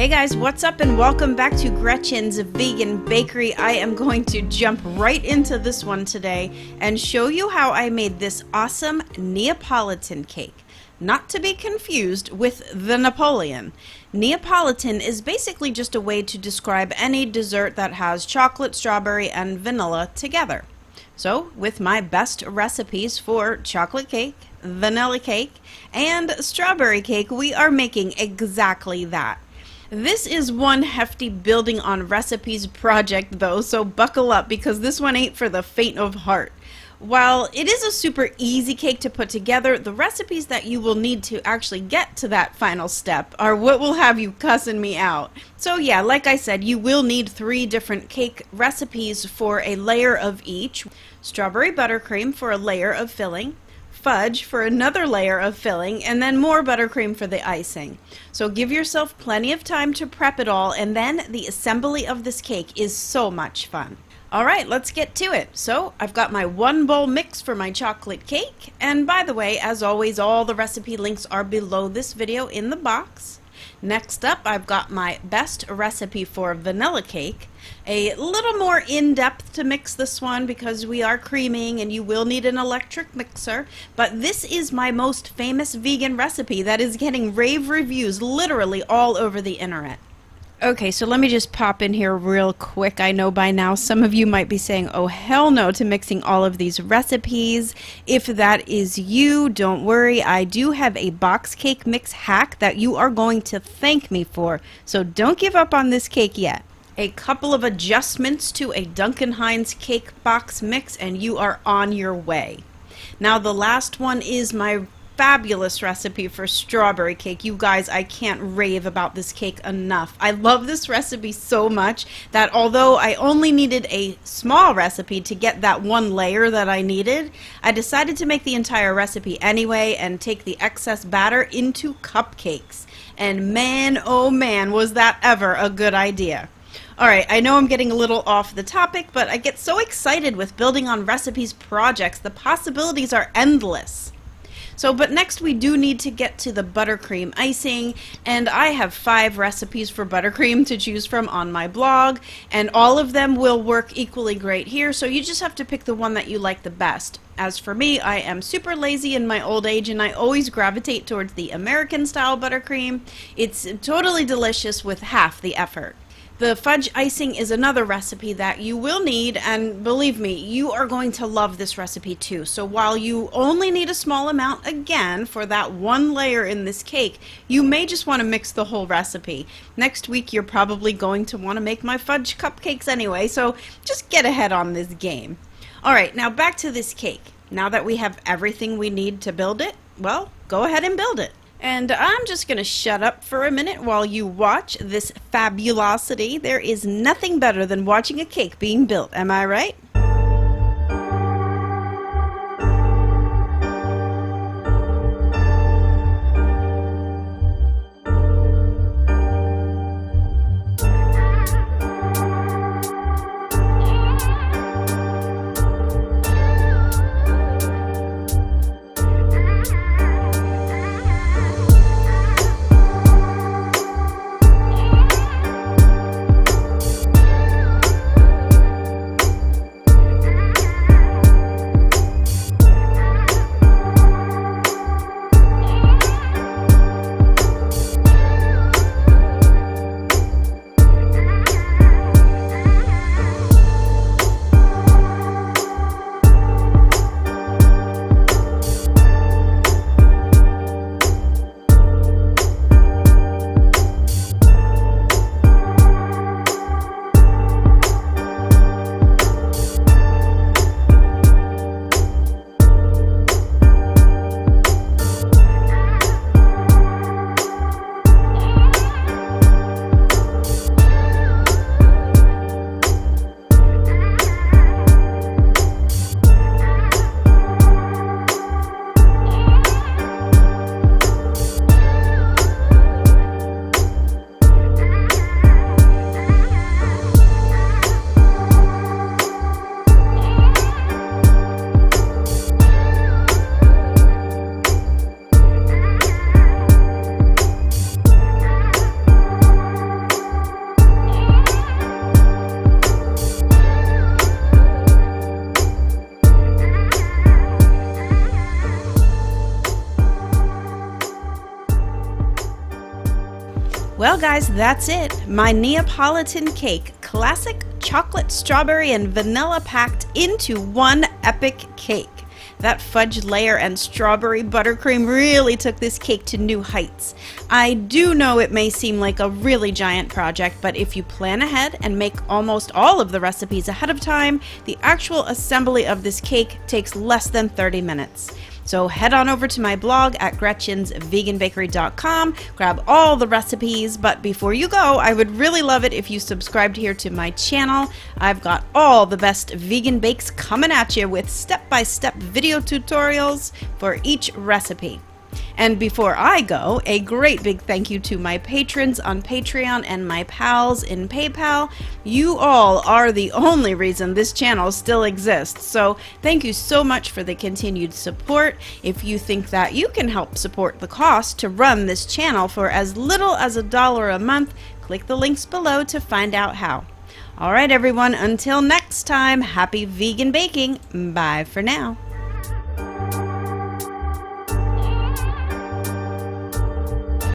Hey guys, what's up and welcome back to Gretchen's Vegan Bakery. I am going to jump right into this one today and show you how I made this awesome Neapolitan cake. Not to be confused with the Napoleon. Neapolitan is basically just a way to describe any dessert that has chocolate, strawberry, and vanilla together. So, with my best recipes for chocolate cake, vanilla cake, and strawberry cake, we are making exactly that. This is one hefty building on recipes project though, so buckle up because this one ain't for the faint of heart. While it is a super easy cake to put together, the recipes that you will need to actually get to that final step are what will have you cussing me out. So yeah, like I said, you will need 3 different cake recipes for a layer of each. Strawberry buttercream for a layer of filling, fudge for another layer of filling, and then more buttercream for the icing. So give yourself plenty of time to prep it all, and then the assembly of this cake is so much fun. Alright, let's get to it. So I've got my 1 bowl mix for my chocolate cake, and by the way, as always, all the recipe links are below this video in the box. Next up, I've got my best recipe for vanilla cake. A little more in-depth to mix this one because we are creaming and you will need an electric mixer, but this is my most famous vegan recipe that is getting rave reviews literally all over the internet. Okay, so let me just pop in here real quick. I know by now some of you might be saying, oh hell no to mixing all of these recipes. If that is you, don't worry. I do have a box cake mix hack that you are going to thank me for. So don't give up on this cake yet. A couple of adjustments to a Duncan Hines cake box mix and you are on your way. Now the last one is my fabulous recipe for strawberry cake. You guys, I can't rave about this cake enough. I love this recipe so much that although I only needed a small recipe to get that 1 layer that I needed, I decided to make the entire recipe anyway and take the excess batter into cupcakes. And man, oh man, was that ever a good idea. Alright, I know I'm getting a little off the topic, but I get so excited with building on recipes projects. The possibilities are endless. But next we do need to get to the buttercream icing, and I have 5 recipes for buttercream to choose from on my blog, and all of them will work equally great here, so you just have to pick the one that you like the best. As for me, I am super lazy in my old age, and I always gravitate towards the American style buttercream. It's totally delicious with half the effort. The fudge icing is another recipe that you will need, and believe me, you are going to love this recipe too. So while you only need a small amount again for that 1 layer in this cake, you may just want to mix the whole recipe. Next week you're probably going to want to make my fudge cupcakes anyway, so just get ahead on this game. Alright, now back to this cake. Now that we have everything we need to build it, well, go ahead and build it. And I'm just going to shut up for a minute while you watch this fabulosity. There is nothing better than watching a cake being built, am I right? Well, guys, that's it. My Neapolitan cake, classic chocolate, strawberry, and vanilla packed into one epic cake. That fudge layer and strawberry buttercream really took this cake to new heights. I do know it may seem like a really giant project, but if you plan ahead and make almost all of the recipes ahead of time, the actual assembly of this cake takes less than 30 minutes. So head on over to my blog at gretchensveganbakery.com, grab all the recipes, but before you go, I would really love it if you subscribed here to my channel. I've got all the best vegan bakes coming at you with step-by-step video tutorials for each recipe. And before I go, a great big thank you to my patrons on Patreon and my pals in PayPal. You all are the only reason this channel still exists, so thank you so much for the continued support. If you think that you can help support the cost to run this channel for as little as $1 a month, click the links below to find out how. All right, everyone, until next time, happy vegan baking. Bye for now.